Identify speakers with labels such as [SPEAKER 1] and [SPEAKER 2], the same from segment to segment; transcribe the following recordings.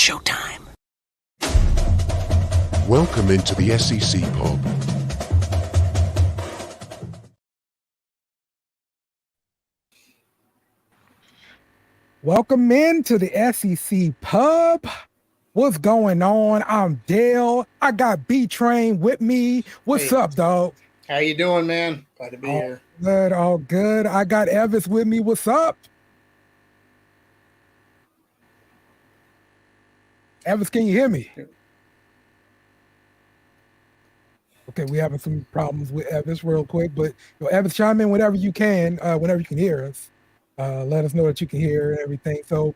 [SPEAKER 1] showtime.
[SPEAKER 2] Welcome into the SEC Pub.
[SPEAKER 3] Welcome into the SEC Pub. What's going on? I'm Dale. I got B-Train with me. What's up, dog?
[SPEAKER 4] How you doing, man? Glad to be here.
[SPEAKER 3] Good, all good. I got Evis with me. What's up? Evis, can you hear me? Okay, we having some problems with Evis real quick, but Evis, chime in whenever you can hear us. Let us know that you can hear and everything. So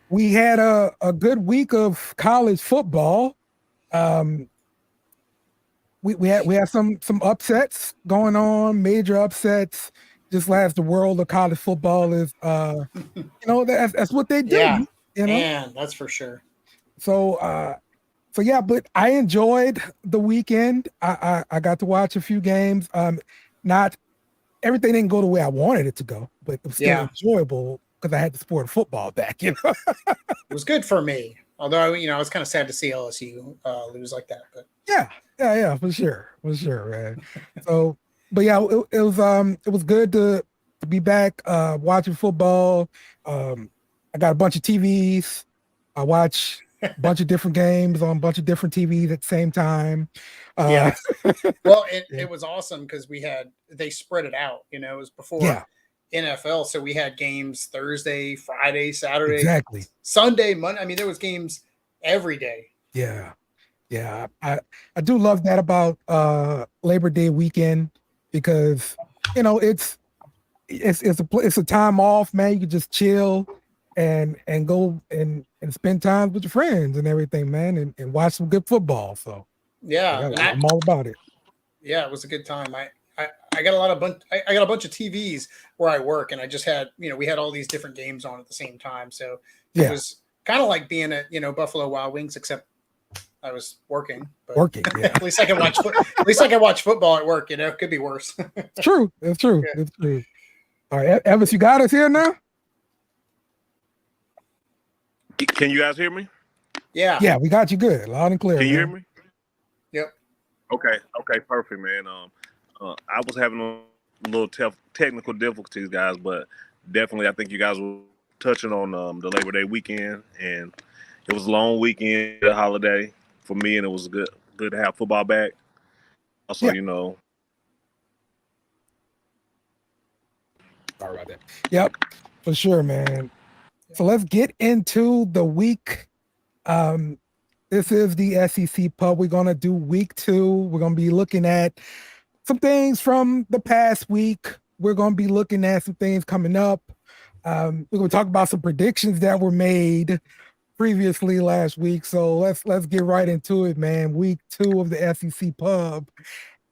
[SPEAKER 3] we had a good week of college football. We had some upsets going on, major upsets. Just as the world of college football is, that's what they do.
[SPEAKER 4] Yeah,
[SPEAKER 3] you know,
[SPEAKER 4] man, that's for sure.
[SPEAKER 3] So yeah, but I enjoyed the weekend. I got to watch a few games. Not everything didn't go the way I wanted it to go, but it was still enjoyable because I had to support football back.
[SPEAKER 4] It was good for me. Although I was kind of sad to see LSU lose like that. But
[SPEAKER 3] yeah, for sure, man. So, but yeah, it was good to be back watching football. I got a bunch of TVs. I watch a bunch of different games on a bunch of different TVs at the same time.
[SPEAKER 4] Well, it was awesome because they spread it out. It was before NFL, so we had games Thursday, Friday, Saturday,
[SPEAKER 3] exactly,
[SPEAKER 4] Sunday, Monday. I mean, there was games every day.
[SPEAKER 3] Yeah. I do love that about Labor Day weekend because it's a time off, man. You can just chill and go and spend time with your friends and everything, man, and watch some good football. So I'm all about it.
[SPEAKER 4] Yeah, it was a good time. I got a bunch of TVs where I work, and I just had we had all these different games on at the same time. So it was kind of like being at Buffalo Wild Wings, except I was working. But
[SPEAKER 3] yeah.
[SPEAKER 4] At least I can watch. At least I can watch football at work. It could be worse.
[SPEAKER 3] It's true.
[SPEAKER 4] Yeah.
[SPEAKER 3] It's true. All right, Evis, you got us here now.
[SPEAKER 5] Can you guys hear me?
[SPEAKER 3] Yeah, we got you good, loud and clear.
[SPEAKER 5] Can you hear me?
[SPEAKER 4] Yep.
[SPEAKER 5] Okay, perfect, man. I was having a little technical difficulties, guys, but definitely I think you guys were touching on the Labor Day weekend, and it was a long weekend, a holiday for me, and it was good to have football back. Also,
[SPEAKER 3] Sorry about that. Yep, for sure, man. So let's get into the week. This is the SEC Pub. We're going to do week 2. We're going to be looking at some things from the past week. We're going to be looking at some things coming up. We're going to talk about some predictions that were made previously last week. So let's get right into it, man. Week 2 of the SEC Pub.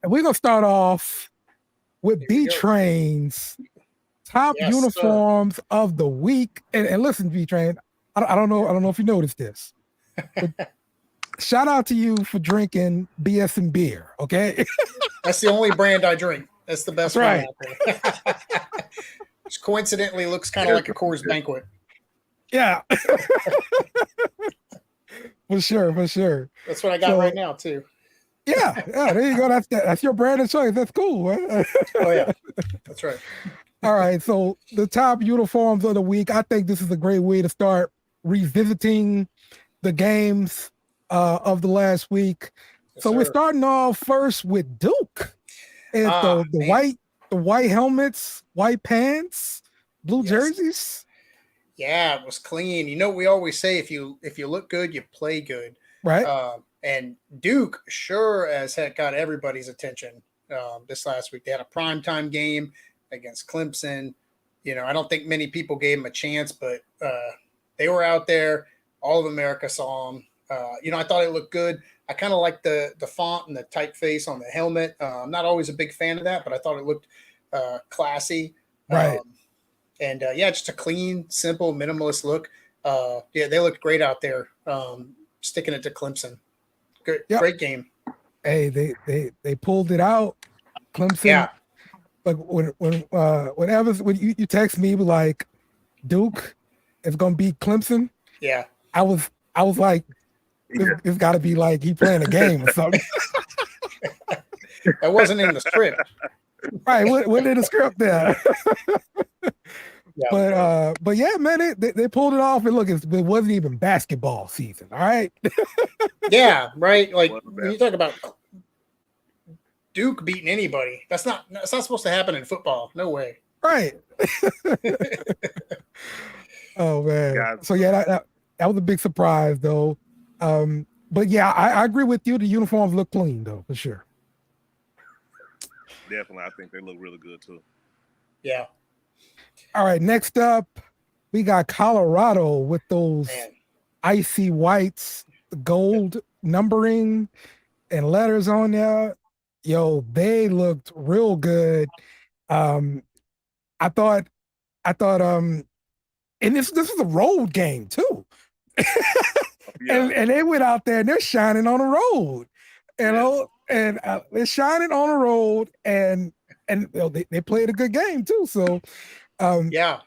[SPEAKER 3] And we're going to start off with B-Train's top uniforms of the week. And listen, B-Train, I don't know if you noticed this. Shout out to you for drinking BS and beer, okay?
[SPEAKER 4] That's the only brand I drink. That's the best
[SPEAKER 3] one
[SPEAKER 4] out there. Which coincidentally looks kind of like a Coors Banquet.
[SPEAKER 3] Yeah. For sure.
[SPEAKER 4] That's what I got right now, too.
[SPEAKER 3] Yeah, there you go. That's your brand of choice. That's cool, man.
[SPEAKER 4] Oh, yeah. That's right.
[SPEAKER 3] All right, so the top uniforms of the week. I think this is a great way to start revisiting the games of the last week.
[SPEAKER 4] Yes,
[SPEAKER 3] so we're starting off first with Duke. And the white helmets, white pants, blue jerseys.
[SPEAKER 4] Yeah, it was clean. We always say if you look good, you play good.
[SPEAKER 3] Right.
[SPEAKER 4] And Duke sure as heck got everybody's attention this last week. They had a primetime game against Clemson. I don't think many people gave them a chance, but they were out there. All of America saw them. I thought it looked good. I kind of like the font and the typeface on the helmet. I'm not always a big fan of that, but I thought it looked classy.
[SPEAKER 3] Right.
[SPEAKER 4] Just a clean, simple, minimalist look. They looked great out there, sticking it to Clemson. Great game.
[SPEAKER 3] Hey, they pulled it out. Clemson. Yeah. Like when you text me like Duke is gonna beat Clemson.
[SPEAKER 4] Yeah.
[SPEAKER 3] I was I was like, it's got to be like he playing a game or something.
[SPEAKER 4] That wasn't in the script.
[SPEAKER 3] Right? What in the script there?
[SPEAKER 4] Yeah.
[SPEAKER 3] But yeah, man, they pulled it off. And look, it wasn't even basketball season. All right.
[SPEAKER 4] Yeah, right. Like when you talk about Duke beating anybody, that's not supposed to happen in football. No way.
[SPEAKER 3] Right. Oh man.
[SPEAKER 5] Guys,
[SPEAKER 3] So yeah, that was a big surprise though. But yeah, I agree with you. The uniforms look clean though, for sure.
[SPEAKER 5] definitely, I think they look really good too.
[SPEAKER 4] Yeah.
[SPEAKER 3] All right, next up, we got Colorado with those icy whites, gold numbering and letters on there. Yo, they looked real good. I thought, and this was a road game too.
[SPEAKER 5] Yeah.
[SPEAKER 3] and they went out there and they're shining on the road, you know, and they're shining on the road, and you know, they played a good game too. So,
[SPEAKER 4] yeah.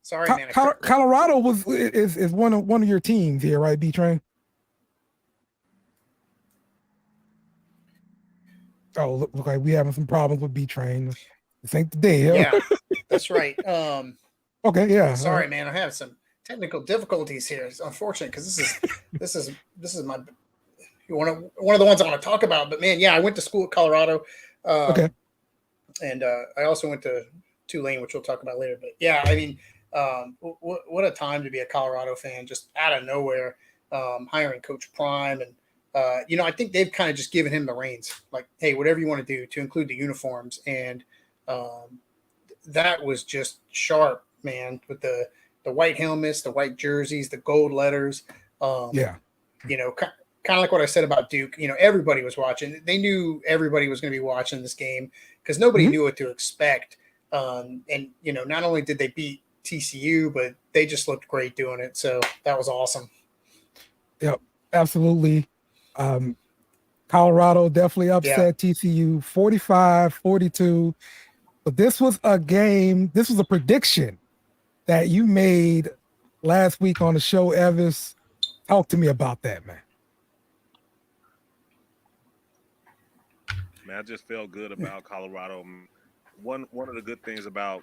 [SPEAKER 4] Sorry, man.
[SPEAKER 3] Colorado is one of your teams here, right, B-Train? Oh, look like we having some problems with B-Train. This ain't the day.
[SPEAKER 4] Yeah, that's right.
[SPEAKER 3] Okay, yeah.
[SPEAKER 4] Sorry, man. I have some technical difficulties here. It's unfortunate because this is my one of the ones I want to talk about. But man, yeah, I went to school at Colorado.
[SPEAKER 3] Okay.
[SPEAKER 4] And I also went to Tulane, which we'll talk about later. But yeah, I mean, what a time to be a Colorado fan, just out of nowhere, hiring Coach Prime. And, I think they've kind of just given him the reins, like, hey, whatever you want to do, to include the uniforms. And that was just sharp, man, with the white helmets, the white jerseys, the gold letters.
[SPEAKER 3] Yeah.
[SPEAKER 4] Kind of like what I said about Duke, everybody was watching. They knew everybody was going to be watching this game because nobody knew what to expect. And not only did they beat TCU, but they just looked great doing it. So that was awesome.
[SPEAKER 3] Yep, absolutely. Colorado definitely upset TCU 45-42. But this was a game, this was a prediction that you made last week on the show, Evis. Talk to me about that, man.
[SPEAKER 5] Man, I just felt good about Colorado. One of the good things about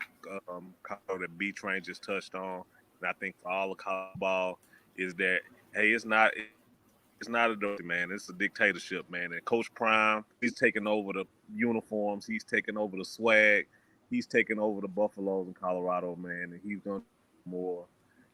[SPEAKER 5] Colorado that B-Train just touched on, and I think for all of college ball, is that, hey, it's not a dirty, man. It's a dictatorship, man. And Coach Prime, he's taking over the uniforms. He's taking over the swag. He's taking over the Buffaloes in Colorado, man. And he's going to do more.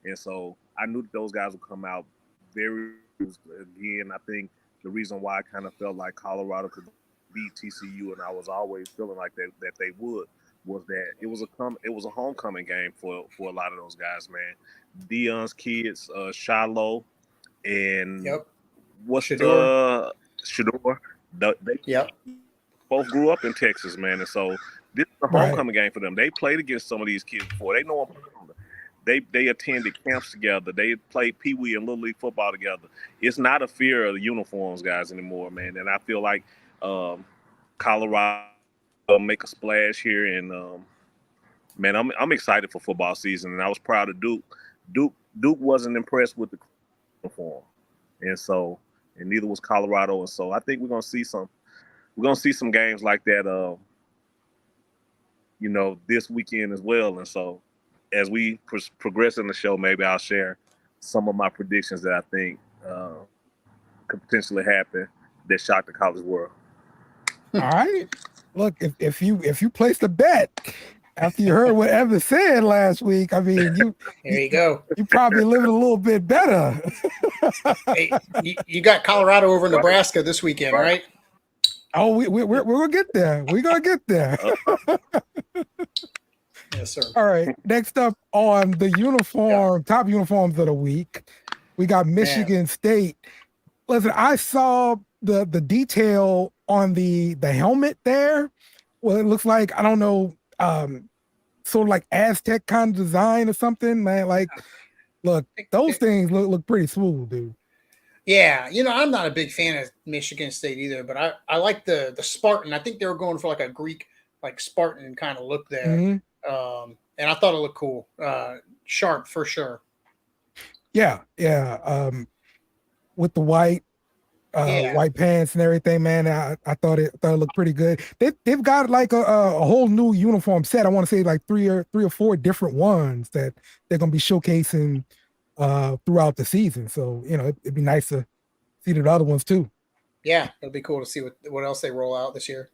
[SPEAKER 5] And so I knew that those guys would come out very, again, I think the reason why I kind of felt like Colorado could beat TCU, and I was always feeling like that they would, was that it was a homecoming game for a lot of those guys, man. Dion's kids, Shiloh, and what's Shador. They both grew up in Texas, man, and so this is a homecoming game for them. They played against some of these kids before. They know them. They attended camps together. They played Pee Wee and Little League football together. It's not a fear of the uniforms, guys, anymore, man. And I feel like Colorado make a splash here, and man, I'm excited for football season. And I was proud of Duke. Duke wasn't impressed with the uniform, and neither was Colorado. And so I think we're gonna see some games like that, this weekend as well. And so as we progress in the show, maybe I'll share some of my predictions that I think could potentially happen that shock the college world.
[SPEAKER 3] All right. Look, if you placed a bet after you heard what Evan said last week, I mean,
[SPEAKER 4] there you go.
[SPEAKER 3] You probably living a little bit better.
[SPEAKER 4] Hey, you got Colorado over Nebraska this weekend, right?
[SPEAKER 3] Oh, we're gonna get there. We're gonna get there.
[SPEAKER 4] Yes, sir.
[SPEAKER 3] All right. Next up on the top uniforms of the week, we got Michigan State. Listen, I saw the detail on the helmet there. Well, it looks like, I don't know, sort of like Aztec kind of design or something, man. Like, look, those things look pretty smooth, dude.
[SPEAKER 4] Yeah, I'm not a big fan of Michigan State either, but I like the Spartan. I think they were going for like a Greek, like Spartan kind of look there. And I thought it looked cool. Sharp for sure.
[SPEAKER 3] Yeah. With the white pants and everything, man. I thought it looked pretty good. They've got like a whole new uniform set. I want to say like three or four different ones that they're gonna be showcasing throughout the season. So it'd be nice to see the other ones too.
[SPEAKER 4] Yeah, it'll be cool to see what else they roll out this year.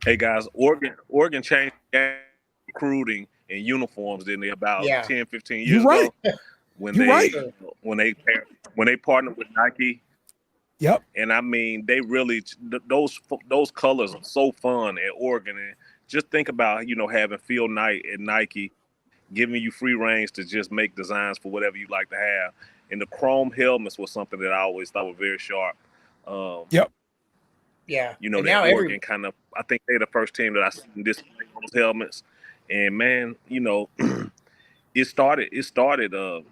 [SPEAKER 5] Hey guys, Oregon changed recruiting and uniforms didn't they about 10, 15 years ago when they partnered with Nike.
[SPEAKER 3] Yep.
[SPEAKER 5] And I mean, they really those colors are so fun at Oregon. And just think about having field night at Nike, giving you free range to just make designs for whatever you like to have. And the chrome helmets was something that I always thought was very sharp.
[SPEAKER 3] Yep.
[SPEAKER 4] Yeah.
[SPEAKER 5] That Oregon kind of, I think they're the first team that I seen display those helmets. And man, it started a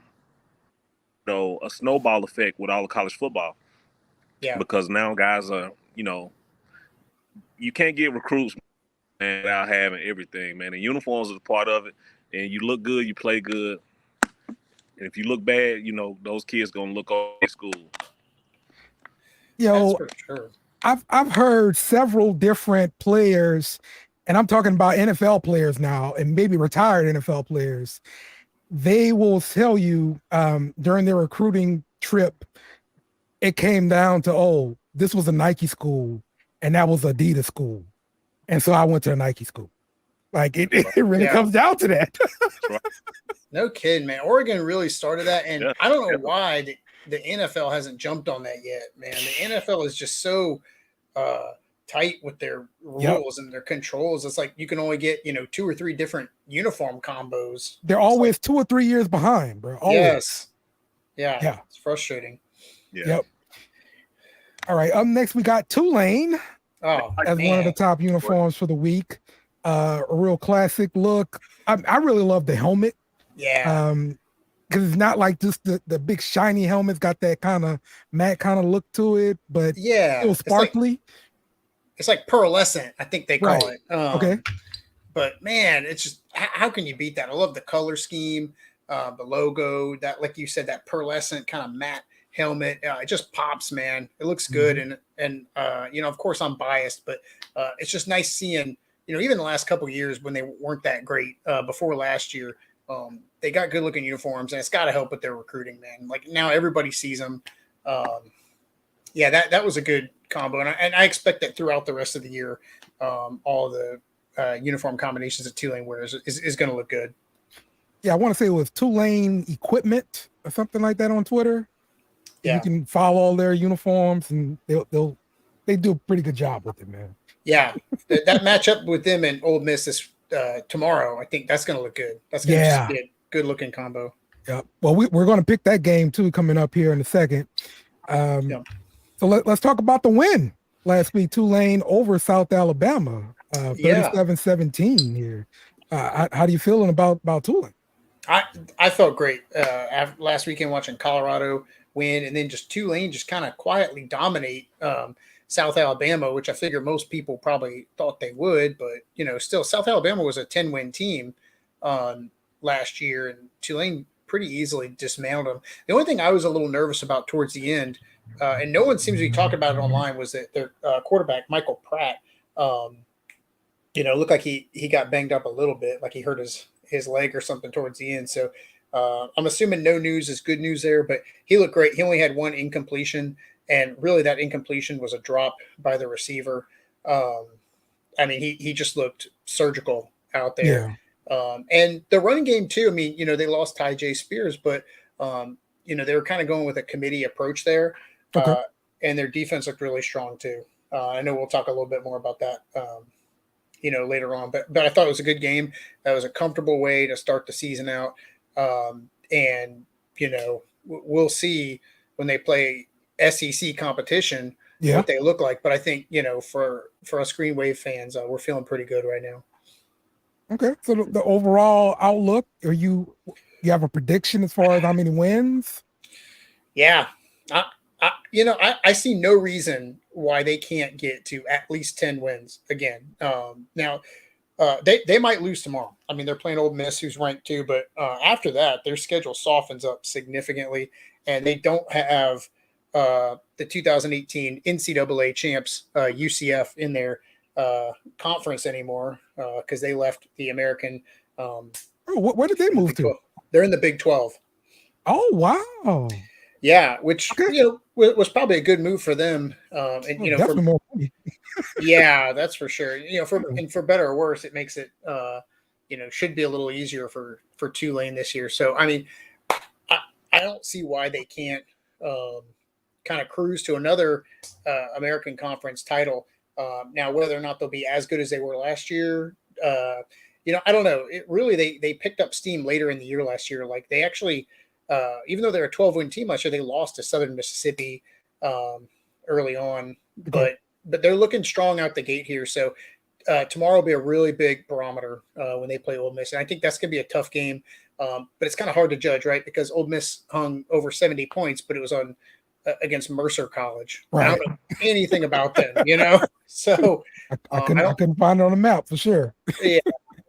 [SPEAKER 5] snowball effect with all the college football.
[SPEAKER 4] Yeah.
[SPEAKER 5] Because now guys are, you can't get recruits without having everything, man. And uniforms is a part of it. And you look good, you play good. And if you look bad, those kids gonna look off at school.
[SPEAKER 4] That's for sure.
[SPEAKER 3] I've heard several different players, and I'm talking about NFL players now, and maybe retired NFL players. They will tell you during their recruiting trip, it came down to, this was a Nike school, and that was Adidas school, and so I went to a Nike school. Like it really comes down to that.
[SPEAKER 4] No kidding, man. Oregon really started that, and I don't know why the NFL hasn't jumped on that yet, man. The NFL is just so tight with their rules and their controls. It's like you can only get 2 or 3 different uniform combos.
[SPEAKER 3] They're always 2 or 3 years behind, bro. Always.
[SPEAKER 4] Yes. Yeah. It's frustrating.
[SPEAKER 5] Yeah.
[SPEAKER 3] Yep. All right. Up next, we got Tulane as one of the top uniforms for the week. A real classic look. I really love the helmet.
[SPEAKER 4] Yeah.
[SPEAKER 3] Because it's not like just the big shiny helmet's got that kind of matte kind of look to it, but still sparkly.
[SPEAKER 4] It's like pearlescent, I think they call it.
[SPEAKER 3] Okay.
[SPEAKER 4] But man, it's just how can you beat that? I love the color scheme, the logo, that, like you said, that pearlescent kind of matte helmet. It just pops, man. It looks good, and of course I'm biased, but it's just nice seeing. Even the last couple of years when they weren't that great before last year, they got good looking uniforms, and it's got to help with their recruiting, man. Like now everybody sees them. That was a good combo, and I expect that throughout the rest of the year, all the uniform combinations that Tulane wears is going to look good.
[SPEAKER 3] Yeah, I want to say it was Tulane Equipment or something like that on Twitter. Yeah. You can follow all their uniforms, and they do a pretty good job with it, man.
[SPEAKER 4] Yeah, that matchup with them and Ole Miss is tomorrow. I think that's going to look good. That's going to be a good looking combo.
[SPEAKER 3] Yeah. Well, we're going to pick that game too coming up here in a second. So let's talk about the win last week. Tulane over South Alabama, 37-17 here. How do you feeling about Tulane?
[SPEAKER 4] I felt great after last weekend watching Colorado win, and then just Tulane just kind of quietly dominate South Alabama, which I figure most people probably thought they would, but still South Alabama was a 10-win team last year, and Tulane pretty easily dismantled them. The only thing I was a little nervous about towards the end, and no one seems to be talking about it online, was that their quarterback Michael Pratt, looked like he got banged up a little bit, like he hurt his leg or something towards the end. So I'm assuming no news is good news there, but he looked great. He only had one incompletion. And really, that incompletion was a drop by the receiver. He just looked surgical out there. Yeah. And the running game, too. They lost Ty J. Spears, but, they were kind of going with a committee approach there. Okay. And their defense looked really strong, too. I know we'll talk a little bit more about that, later on. But I thought it was a good game. That was a comfortable way to start the season out. We'll see when they play SEC competition what they look like, but I think for us Green Wave fans, we're feeling pretty good right now.
[SPEAKER 3] Okay, so the overall outlook, you have a prediction as far as how many wins?
[SPEAKER 4] Yeah, I see no reason why they can't get to at least 10 wins again. Now They might lose tomorrow. I mean, they're playing Ole Miss, who's ranked 2, but after that, their schedule softens up significantly, and they don't have the 2018 NCAA champs UCF in their conference anymore because they left the American.
[SPEAKER 3] Where did they move to?
[SPEAKER 4] They're in the Big 12.
[SPEAKER 3] Oh, wow.
[SPEAKER 4] Yeah, which
[SPEAKER 3] Okay.
[SPEAKER 4] was probably a good move for them. And
[SPEAKER 3] definitely more money.
[SPEAKER 4] Yeah, that's for sure. For better or worse, it makes it should be a little easier for Tulane this year. So I mean, I don't see why they can't kind of cruise to another American Conference title. Now, whether or not they'll be as good as they were last year, I don't know. It really they picked up steam later in the year last year. Like they actually, even though they're a 12-win team last year, they lost to Southern Mississippi early on, but they're looking strong out the gate here. So tomorrow will be a really big barometer when they play Ole Miss, and I think that's going to be a tough game. But it's kind of hard to judge, right? Because Ole Miss hung over 70 points, but it was on against Mercer College.
[SPEAKER 3] Right.
[SPEAKER 4] I don't know anything about them, So
[SPEAKER 3] I couldn't find it on the map for sure.
[SPEAKER 4] Yeah,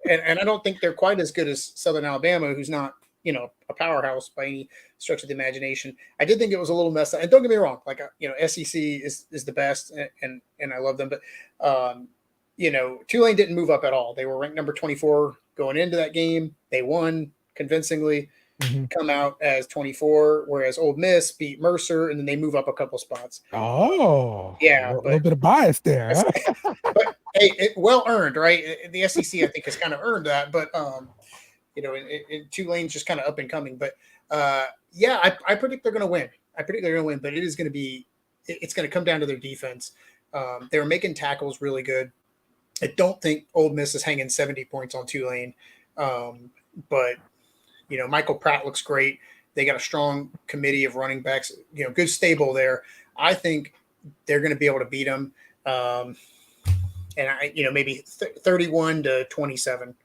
[SPEAKER 4] and I don't think they're quite as good as Southern Alabama, who's not a powerhouse by any stretch of the imagination. I did think it was a little messed up, and don't get me wrong, like SEC is the best, and I love them, but Tulane didn't move up at all. They were ranked number 24 going into that game. They won convincingly, come out as 24, whereas Ole Miss beat Mercer, and then they move up a couple spots.
[SPEAKER 3] Oh,
[SPEAKER 4] yeah,
[SPEAKER 3] a little bit of bias there. Huh?
[SPEAKER 4] But hey, well earned, right? The SEC, I think, has kind of earned that, but Tulane's just kind of up and coming. But I predict they're going to win. But it is going to be, it's going to come down to their defense. They're making tackles really good. I don't think Ole Miss is hanging 70 points on Tulane. But Michael Pratt looks great. They got a strong committee of running backs, good stable there. I think they're going to be able to beat them. And maybe 31 to 27.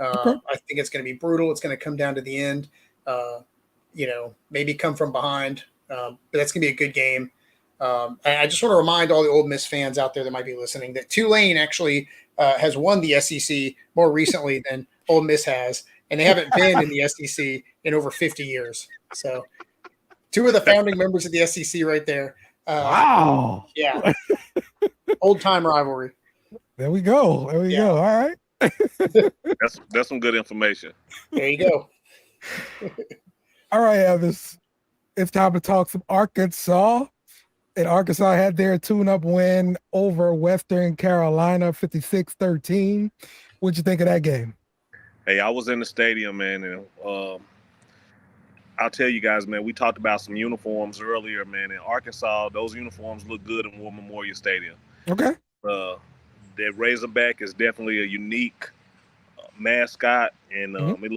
[SPEAKER 4] I think it's going to be brutal. It's going to come down to the end. Maybe come from behind. But that's going to be a good game. And I just want to remind all the Ole Miss fans out there that might be listening that Tulane actually has won the SEC more recently than Ole Miss has, and they haven't been in the SEC in over 50 years. So, 2 of the founding members of the SEC right there.
[SPEAKER 3] Wow.
[SPEAKER 4] Yeah. Old time rivalry.
[SPEAKER 3] There we go. All right.
[SPEAKER 5] That's some good information.
[SPEAKER 4] There you go.
[SPEAKER 3] All right, Evis. It's time to talk some Arkansas. And Arkansas had their tune-up win over Western Carolina, 56-13. What'd you think of that game?
[SPEAKER 5] Hey, I was in the stadium, man, and I'll tell you guys, man, we talked about some uniforms earlier, man. In Arkansas, those uniforms look good in War Memorial Stadium.
[SPEAKER 3] Okay.
[SPEAKER 5] That Razorback is definitely a unique mascot, and it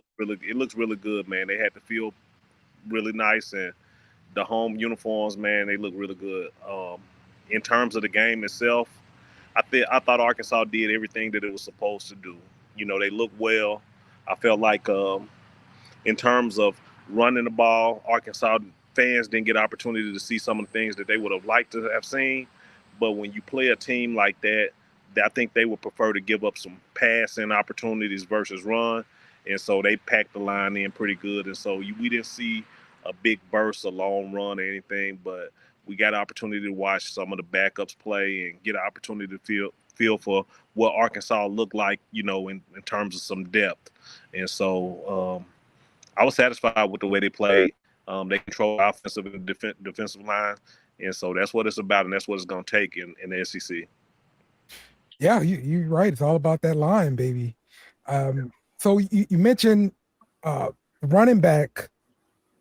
[SPEAKER 5] looks really good, man. They had the field really nice, and the home uniforms, man, they look really good. In terms of the game itself, I thought Arkansas did everything that it was supposed to do. They looked well. I felt like in terms of running the ball, Arkansas fans didn't get opportunity to see some of the things that they would have liked to have seen. But when you play a team like that, I think they would prefer to give up some passing opportunities versus run. And so they packed the line in pretty good. And so we didn't see a big burst, a long run or anything, but we got an opportunity to watch some of the backups play and get an opportunity to feel for what Arkansas looked like, in terms of some depth. And so I was satisfied with the way they played. They control offensive and defensive line. And so that's what it's about, and that's what it's going to take in the SEC.
[SPEAKER 3] Yeah, you're right. It's all about that line, baby. So you mentioned running back,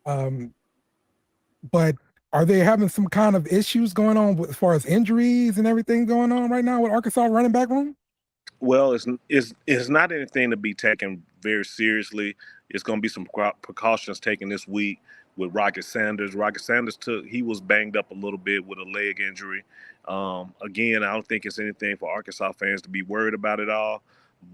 [SPEAKER 3] but are they having some kind of issues going on as far as injuries and everything going on right now with Arkansas running back room?
[SPEAKER 5] Well, it's not anything to be taken very seriously. It's going to be some precautions taken this week with Rocket Sanders. Rocket Sanders he was banged up a little bit with a leg injury. Again, I don't think it's anything for Arkansas fans to be worried about at all.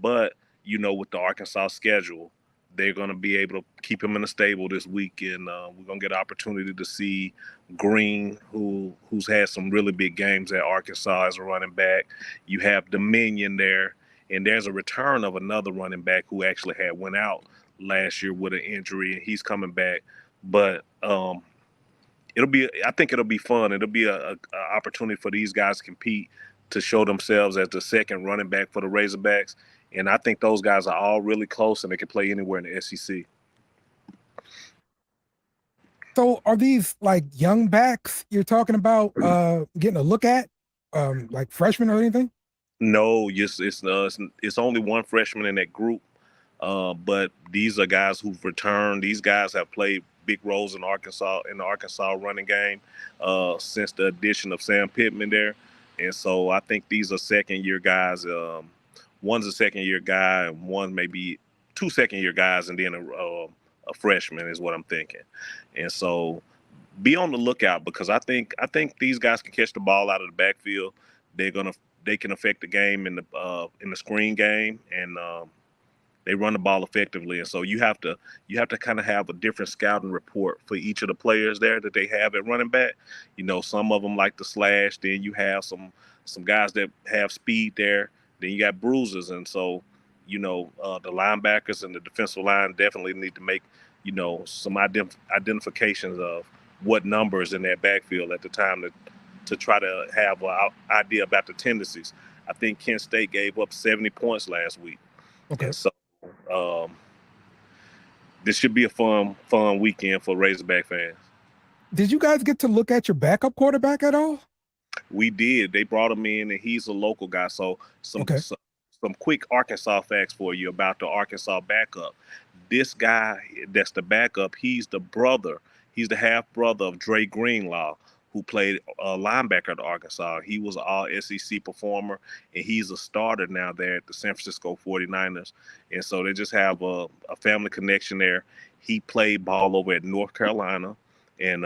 [SPEAKER 5] But, with the Arkansas schedule, they're going to be able to keep him in the stable this week. And we're going to get an opportunity to see Green, who's had some really big games at Arkansas as a running back. You have Dominion there. and there's a return of another running back who actually had went out last year with an injury, and he's coming back. But I think it'll be fun. It'll be a opportunity for these guys to compete, to show themselves as the second running back for the Razorbacks. And I think those guys are all really close, and they can play anywhere in the SEC.
[SPEAKER 3] So are these like young backs you're talking about getting a look at, like freshmen or anything?
[SPEAKER 5] No, it's only one freshman in that group, but these are guys who've returned. These guys have played big roles in the Arkansas running game since the addition of Sam Pittman there, and so I think these are second-year guys. One's a second-year guy, and one maybe two second-year guys, and then a freshman is what I'm thinking. And so be on the lookout, because I think these guys can catch the ball out of the backfield. They can affect the game in the screen game, and they run the ball effectively. And so you have to kind of have a different scouting report for each of the players there that they have at running back. Some of them like to slash. Then you have some guys that have speed there. Then you got bruisers, and so the linebackers and the defensive line definitely need to make some identifications of what numbers in that backfield at the time to try to have an idea about the tendencies. I think Kent State gave up 70 points last week.
[SPEAKER 3] Okay.
[SPEAKER 5] And so this should be a fun weekend for Razorback fans.
[SPEAKER 3] Did you guys get to look at your backup quarterback at all?
[SPEAKER 5] We did. They brought him in, and he's a local guy. So some quick Arkansas facts for you about the Arkansas backup. This guy that's the backup, he's the half brother of Dre Greenlaw, who played linebacker at Arkansas. He was an all-SEC performer, and he's a starter now there at the San Francisco 49ers. And so they just have a family connection there. He played ball over at North Carolina, and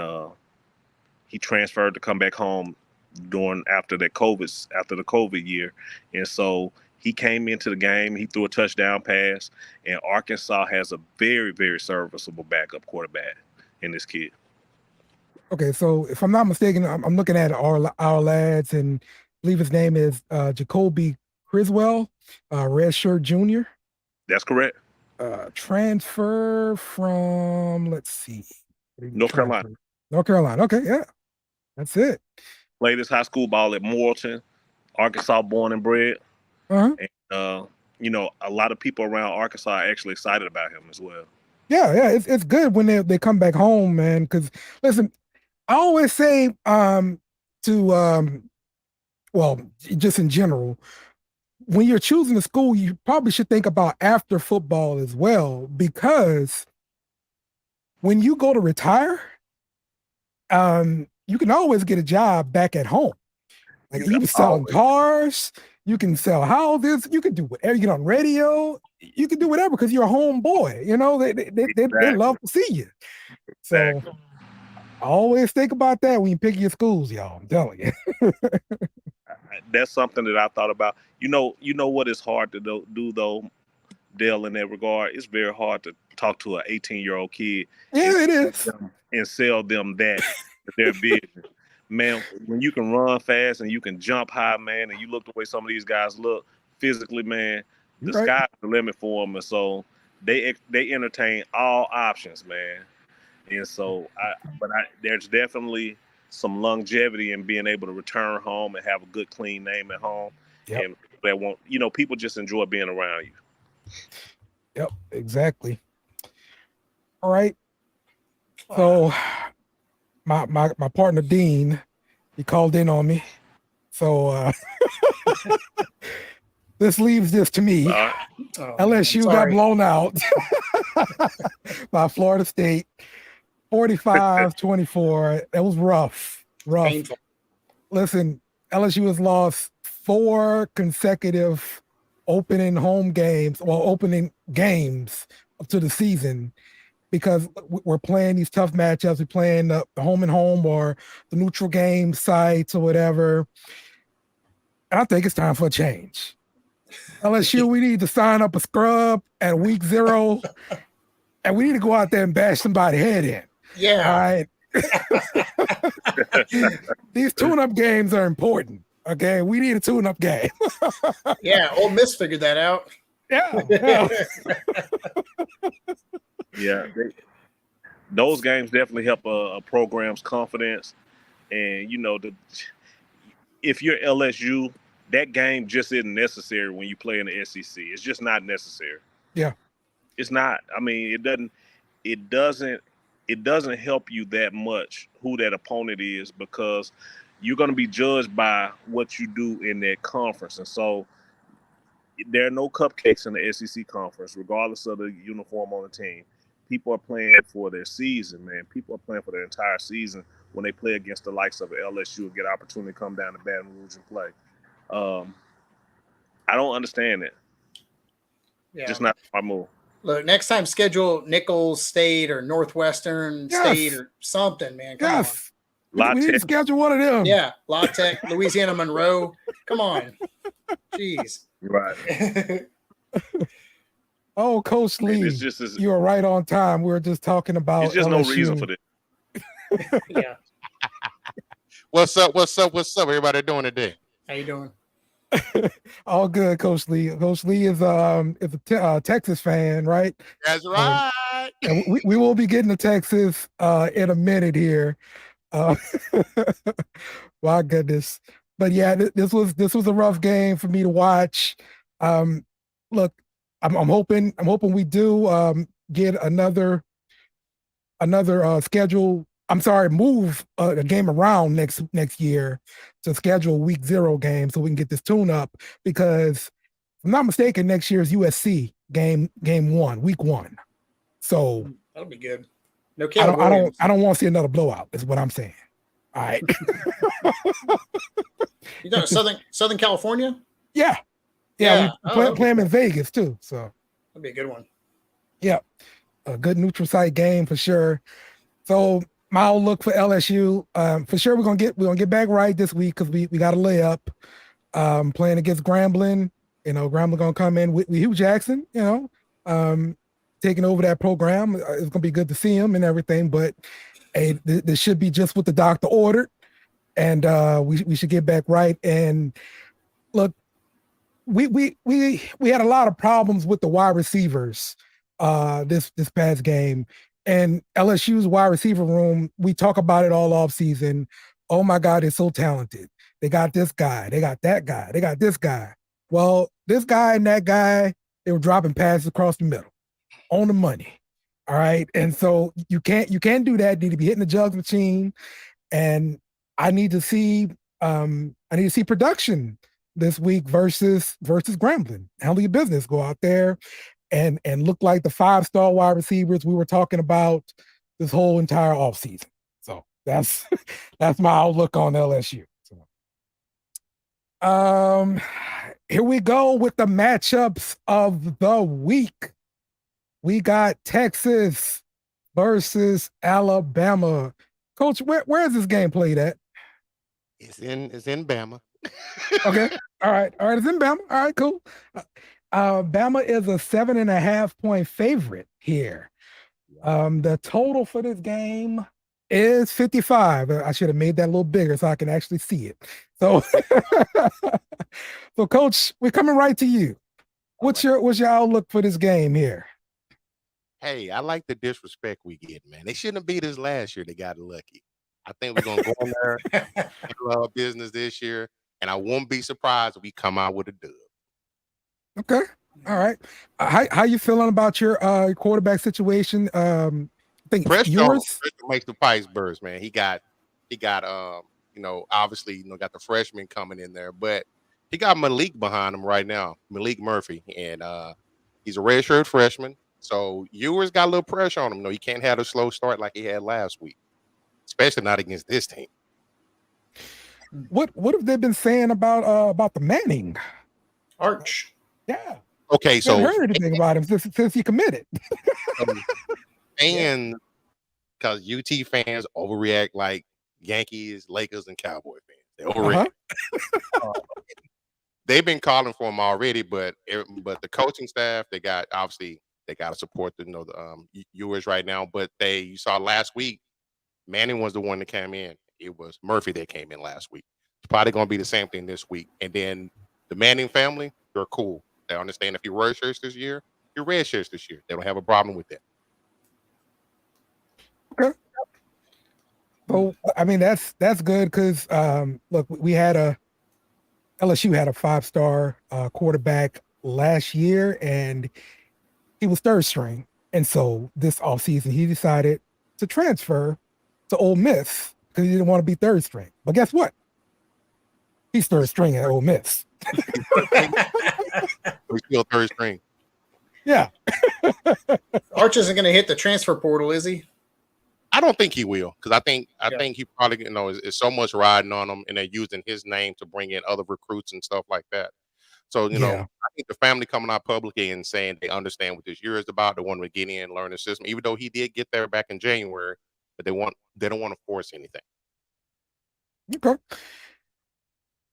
[SPEAKER 5] he transferred to come back home after the COVID year. And so he came into the game, he threw a touchdown pass, and Arkansas has a very, very serviceable backup quarterback in this kid.
[SPEAKER 3] Okay, so if I'm not mistaken, I'm looking at our lads, and I believe his name is Jacoby Criswell, redshirt junior.
[SPEAKER 5] That's correct.
[SPEAKER 3] Transfer from, let's see.
[SPEAKER 5] North Carolina.
[SPEAKER 3] North Carolina, okay, yeah. That's it.
[SPEAKER 5] Played his high school ball at Morrilton, Arkansas born and bred.
[SPEAKER 3] Uh-huh.
[SPEAKER 5] And, a lot of people around Arkansas are actually excited about him as well.
[SPEAKER 3] Yeah, it's good when they come back home, man, because, listen, I always say just in general, when you're choosing a school, you probably should think about after football as well, because when you go to retire, you can always get a job back at home. Like, you can sell cars, you can sell houses, you can do whatever. You get on radio, you can do whatever because you're a homeboy. They love to see you. So I always think about that when you pick your schools, y'all. I'm telling you.
[SPEAKER 5] That's something that I thought about. You know what is hard to do though, Dale, in that regard? It's very hard to talk to an 18-year-old kid.
[SPEAKER 3] Yeah, it is.
[SPEAKER 5] And sell them that their business. Man, when you can run fast and you can jump high, man, and you look the way some of these guys look physically, man, the sky's the limit for them. And so they entertain all options, man. And so there's definitely some longevity in being able to return home and have a good, clean name at home.
[SPEAKER 3] Yep.
[SPEAKER 5] And that won't, people just enjoy being around you.
[SPEAKER 3] Yep, exactly. All right. So my partner Dean, he called in on me. So this leaves this to me. LSU got blown out by Florida State, 45-24. That was rough.
[SPEAKER 4] Painful.
[SPEAKER 3] Listen, LSU has lost 4 consecutive opening games up to the season, because we're playing these tough matchups. We're playing the home and home or the neutral game sites or whatever. And I think it's time for a change. LSU, we need to sign up a scrub at week 0, and we need to go out there and bash somebody's head in.
[SPEAKER 4] Yeah.
[SPEAKER 3] All right. These tune-up games are important. Okay, we need a tune-up game.
[SPEAKER 4] Yeah, Ole Miss figured that out.
[SPEAKER 3] Yeah.
[SPEAKER 5] Yeah, those games definitely help a program's confidence. And if you're LSU, that game just isn't necessary when you play in the SEC. It's just not necessary.
[SPEAKER 3] Yeah.
[SPEAKER 5] It's not. I mean, it doesn't it doesn't help you that much who that opponent is, because you're going to be judged by what you do in that conference. And so there are no cupcakes in the SEC conference, regardless of the uniform on the team. People are playing for their season, man. People are playing for their entire season when they play against the likes of LSU and get an opportunity to come down to Baton Rouge and play. I don't understand it.
[SPEAKER 4] Yeah.
[SPEAKER 5] Just not my move.
[SPEAKER 4] Look, next time schedule Nichols State or Northwestern State or something, man. Come on.
[SPEAKER 3] We need to schedule one of them.
[SPEAKER 4] Yeah, La Tech, Louisiana Monroe. Come on. Jeez.
[SPEAKER 5] Right.
[SPEAKER 3] Oh, Coach Lee, you are right on time. We were just talking about
[SPEAKER 5] There's just
[SPEAKER 3] LSU.
[SPEAKER 5] no reason for this.
[SPEAKER 4] Yeah.
[SPEAKER 1] What's up? Everybody doing today?
[SPEAKER 4] How you doing?
[SPEAKER 3] All good, Coach Lee. Coach Lee is a Texas fan, right?
[SPEAKER 1] That's right.
[SPEAKER 3] And we will be getting to Texas in a minute here. My goodness. But yeah, this was a rough game for me to watch. Look, I'm hoping we do get another schedule. I'm sorry, move a game around next year to schedule week 0 game so we can get this tune up, because if I'm not mistaken, next year is USC game 1, week 1. So
[SPEAKER 4] that'll be good. No,
[SPEAKER 3] I don't want to see another blowout, is what I'm saying. All right.
[SPEAKER 4] You know Southern California?
[SPEAKER 3] Yeah. We play them in Vegas too. So
[SPEAKER 4] that'd be a good one.
[SPEAKER 3] Yeah. A good neutral site game for sure. So my outlook for LSU, for sure we're gonna get back right this week, because we got a layup. Playing against Grambling. Grambling gonna come in with Hugh Jackson, taking over that program. It's gonna be good to see him and everything, but hey, this should be just what the doctor ordered, and we should get back right. And look, we had a lot of problems with the wide receivers this past game, and LSU's wide receiver room. We talk about it all off season. Oh my God, they're so talented. They got this guy, they got that guy, they got this guy. Well, this guy and that guy, they were dropping passes across the middle on the money. All right. And so you can't do that. You need to be hitting the jugs machine. And I need to see production this week versus Grambling. Handle your business. Go out there and look like the 5-star wide receivers we were talking about this whole entire offseason. So that's my outlook on LSU. So here we go with the matchups of the week. We got Texas versus Alabama. Coach, where is this game played at?
[SPEAKER 1] It's in Bama.
[SPEAKER 3] Okay. All right. It's in Bama. All right, cool. Bama is a 7.5-point favorite here. The total for this game is 55. I should have made that a little bigger so I can actually see it. So, so Coach, we're coming right to you. What's your outlook for this game here?
[SPEAKER 1] Hey, I like the disrespect we get, man. They shouldn't have beat us last year. They got lucky. I think we're gonna go in there, handle our business this year, and I won't be surprised if we come out with a dub.
[SPEAKER 3] Okay, all right. How you feeling about your quarterback situation? I think yours
[SPEAKER 1] makes the pipes burst, man. He got obviously got the freshman coming in there, but he got Malik behind him right now, Malik Murphy, and he's a redshirt freshman. So Ewers got a little pressure on him. He can't have a slow start like he had last week, especially not against this team.
[SPEAKER 3] What have they been saying about the Manning
[SPEAKER 4] Arch?
[SPEAKER 3] Yeah.
[SPEAKER 1] Okay, so
[SPEAKER 3] I haven't heard anything about him since he committed.
[SPEAKER 1] And because UT fans overreact like Yankees, Lakers, and Cowboy fans, they overreact. They've been calling for him already, but the coaching staff, they got to support the Ewers right now. But you saw last week, Manning was the one that came in. It was Murphy that came in last week. It's probably going to be the same thing this week. And then the Manning family, they're cool. They understand if you red shirts this year, you're red shirts this year. They don't have a problem with that.
[SPEAKER 3] Okay. So I mean that's good because look, we had LSU had a 5-star quarterback last year, and he was third string. And so this offseason, he decided to transfer to Ole Miss because he didn't want to be third string. But guess what? He's third string at Ole Miss.
[SPEAKER 1] We're still third string.
[SPEAKER 3] Yeah.
[SPEAKER 4] Arch isn't going to hit the transfer portal, is he?
[SPEAKER 1] I don't think he will, because I think he probably is so much riding on him, and they're using his name to bring in other recruits and stuff like that. So I think the family coming out publicly and saying they understand what this year is about. They want to get in, learn the system, even though he did get there back in January, but they don't want to force anything.
[SPEAKER 3] Okay.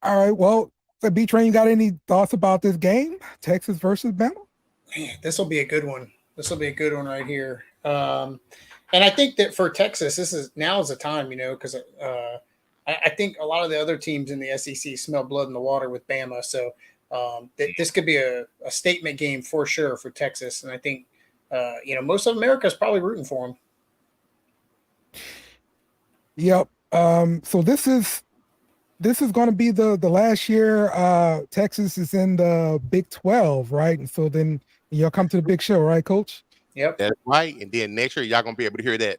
[SPEAKER 3] All right. Well, so B-Train, you got any thoughts about this game, Texas versus Bama?
[SPEAKER 4] Man, this will be a good one. This will be a good one right here. And I think that for Texas, now is the time, because I think a lot of the other teams in the SEC smell blood in the water with Bama. So this could be a statement game for sure for Texas. And I think, most of America is probably rooting for them.
[SPEAKER 3] Yep. So this is going to be the last year Texas is in the Big 12, right? And so then y'all come to the big show, right, Coach?
[SPEAKER 4] Yep.
[SPEAKER 1] That's right. And then next year, y'all going to be able to hear that.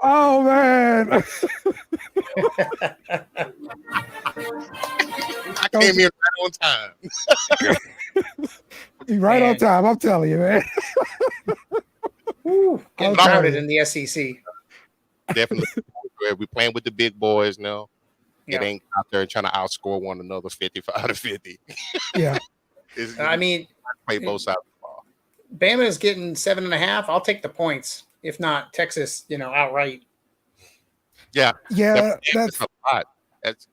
[SPEAKER 3] Oh, man.
[SPEAKER 1] I came here right on time.
[SPEAKER 3] You're right on time. I'm telling you, man.
[SPEAKER 4] Getting crowded in the SEC.
[SPEAKER 1] Definitely. We're playing with the big boys now.
[SPEAKER 4] Yeah.
[SPEAKER 1] It ain't out there trying to outscore one another 55-50.
[SPEAKER 3] Yeah.
[SPEAKER 4] I mean,
[SPEAKER 1] play both sides of the ball.
[SPEAKER 4] Bama is getting 7.5. I'll take the points. If not, Texas, outright.
[SPEAKER 1] Yeah.
[SPEAKER 3] That's
[SPEAKER 1] a lot.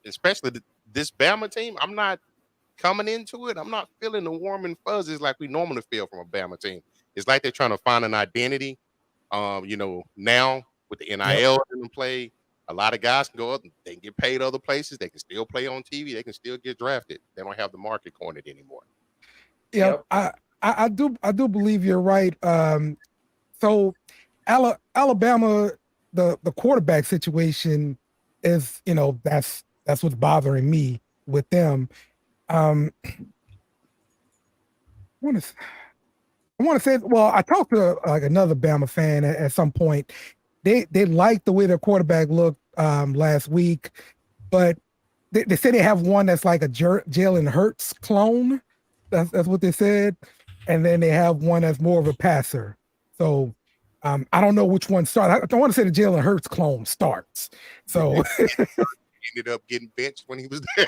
[SPEAKER 1] Especially this Bama team. I'm not coming into it. I'm not feeling the warm and fuzzies like we normally feel from a Bama team. It's like they're trying to find an identity. Now with the NIL in play, a lot of guys can go up and they can get paid other places. They can still play on TV. They can still get drafted. They don't have the market cornered anymore.
[SPEAKER 3] Yeah, I do believe you're right. So Alabama, the quarterback situation is, that's what's bothering me with them. I want to say, well, I talked to like another Bama fan at some point. They liked the way their quarterback looked last week, but they say they have one that's like a Jalen Hurts clone. That's what they said, and then they have one that's more of a passer. So I don't know which one starts. I don't want to say the Jalen Hurts clone starts. So
[SPEAKER 1] ended up getting benched when he was there.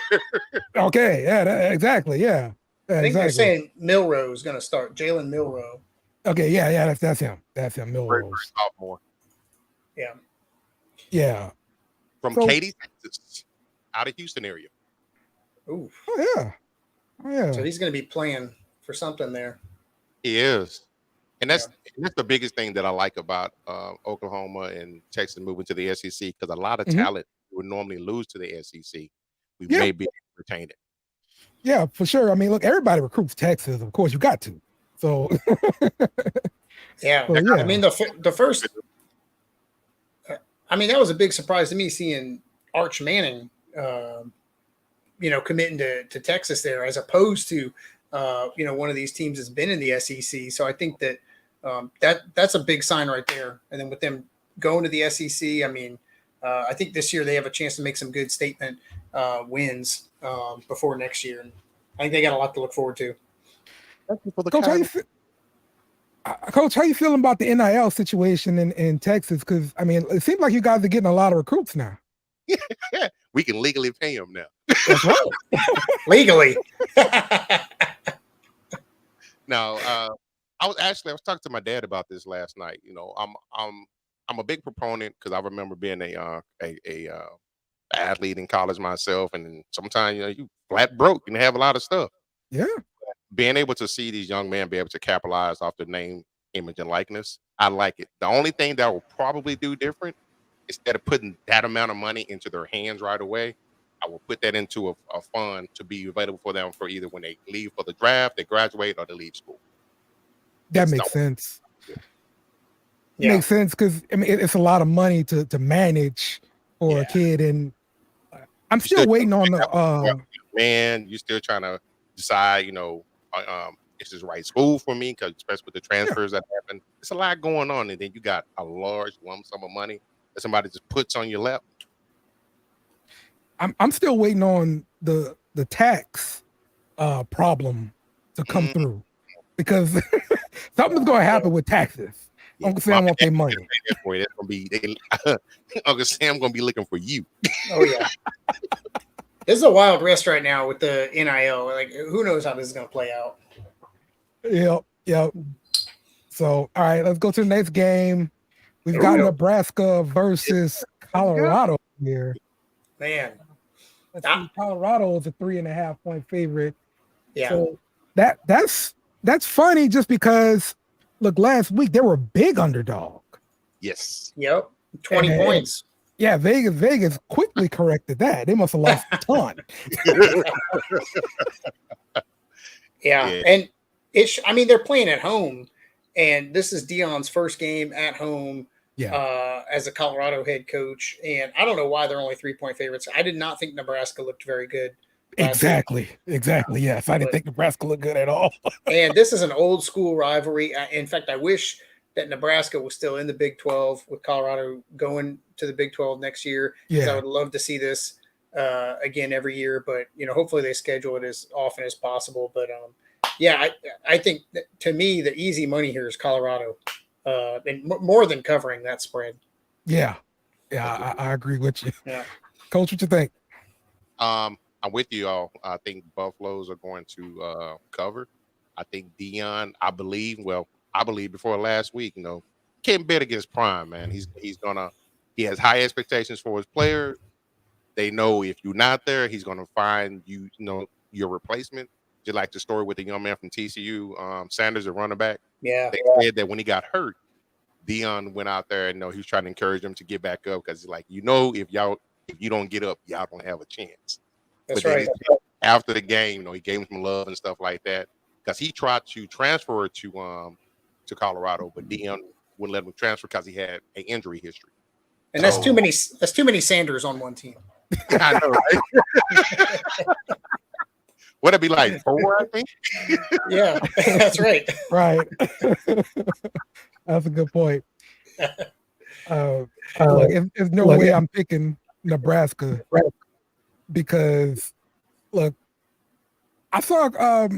[SPEAKER 3] Okay, yeah, exactly, yeah.
[SPEAKER 4] I think they're saying Milroe is going to start. Jalen Milroe.
[SPEAKER 3] Okay, yeah, that's him. That's him, Milroe.
[SPEAKER 1] Sophomore.
[SPEAKER 4] Yeah.
[SPEAKER 3] Yeah.
[SPEAKER 1] From Katy, Texas, out of Houston area.
[SPEAKER 4] Ooh.
[SPEAKER 3] Oh yeah.
[SPEAKER 4] So he's going to be playing for something there.
[SPEAKER 1] He is. And that's the biggest thing that I like about Oklahoma and Texas moving to the SEC, because a lot of talent would normally lose to the SEC. We may be able to retain it.
[SPEAKER 3] Yeah, for sure. I mean, look, everybody recruits Texas. Of course, you got to. So,
[SPEAKER 4] yeah.
[SPEAKER 3] Well,
[SPEAKER 4] I mean, the first. I mean, that was a big surprise to me seeing Arch Manning, committing to Texas there, as opposed to, one of these teams that's been in the SEC. So I think that that's a big sign right there. And then with them going to the SEC, I mean, I think this year they have a chance to make some good statement wins before next year. And I think they got a lot to look forward to.
[SPEAKER 3] Coach, how you feeling about the NIL situation in Texas? Because, I mean, it seems like you guys are getting a lot of recruits now.
[SPEAKER 1] Yeah, we can legally pay them now.
[SPEAKER 3] That's right.
[SPEAKER 4] Legally.
[SPEAKER 1] Now, I was talking to my dad about this last night. I'm a big proponent, because I remember being a athlete in college myself, and sometimes you flat broke and have a lot of stuff.
[SPEAKER 3] Yeah.
[SPEAKER 1] being able to see these young men be able to capitalize off their name, image, and likeness, I like it. The only thing that will probably do different, instead of putting that amount of money into their hands right away, I will put that into a fund to be available for them for either when they leave for the draft, they graduate, or they leave school.
[SPEAKER 3] That
[SPEAKER 1] It's
[SPEAKER 3] makes sense.
[SPEAKER 4] Yeah.
[SPEAKER 3] Makes sense because I mean it's a lot of money to manage for a
[SPEAKER 4] Yeah.
[SPEAKER 3] kid, and I'm
[SPEAKER 1] You
[SPEAKER 3] still waiting on the
[SPEAKER 1] man. You're still trying to decide, is this the right school for me? Because especially with the transfers that happen, it's a lot going on, and then you got a large lump sum of money that somebody just puts on your lap.
[SPEAKER 3] I'm still waiting on the tax problem to come through because something's going to happen with taxes. Uncle Sam want their money.
[SPEAKER 1] That's gonna be Uncle Sam gonna be looking for you.
[SPEAKER 4] Oh yeah. This is a wild west right now with the NIL. Like, who knows how this is going to play out?
[SPEAKER 3] Yep. So, all right, let's go to the next game. We've got Nebraska versus Colorado here.
[SPEAKER 4] Man,
[SPEAKER 3] Let's see, Colorado is a 3.5 point favorite.
[SPEAKER 4] yeah.
[SPEAKER 3] So that's funny just because look, last week they were a big underdog.
[SPEAKER 1] Yes.
[SPEAKER 4] Yep. 20
[SPEAKER 3] And-
[SPEAKER 4] points.
[SPEAKER 3] Yeah, Vegas quickly corrected that. They must have lost a ton.
[SPEAKER 4] Yeah. And they're playing at home, and this is Dion's first game at home as a Colorado head coach. And I don't know why they're only 3-point favorites. I did not think Nebraska looked very good.
[SPEAKER 3] Exactly. Yes, I didn't think Nebraska looked good at all.
[SPEAKER 4] And this is an old school rivalry. In fact, I wish that Nebraska was still in the Big 12 with Colorado going to the Big 12 next year. Because I would love to see this again every year. But, hopefully they schedule it as often as possible. But, I think that, to me, the easy money here is Colorado. And more than covering that spread.
[SPEAKER 3] Yeah, I agree with you.
[SPEAKER 4] Yeah.
[SPEAKER 3] Coach, what you think?
[SPEAKER 1] I'm with you all. I think Buffaloes are going to cover. I think Dion, I believe before last week, can't bet against Prime, man. He has high expectations for his players. They know if you're not there, he's gonna find your replacement. Just like the story with the young man from TCU, Sanders, a running back.
[SPEAKER 4] Yeah.
[SPEAKER 1] They said that when he got hurt, Dion went out there and he was trying to encourage him to get back up because he's like, if you don't get up, y'all don't have a chance.
[SPEAKER 4] That's
[SPEAKER 1] But
[SPEAKER 4] right.
[SPEAKER 1] then after the game, he gave him some love and stuff like that because he tried to transfer to Colorado, but Dion wouldn't let him transfer because he had an injury history.
[SPEAKER 4] And that's too many Sanders on one team.
[SPEAKER 1] I know, right? What'd it be like 4? I think.
[SPEAKER 4] Yeah, that's right.
[SPEAKER 3] Right. That's a good point. Look, there's no way I'm picking Nebraska because, look, I saw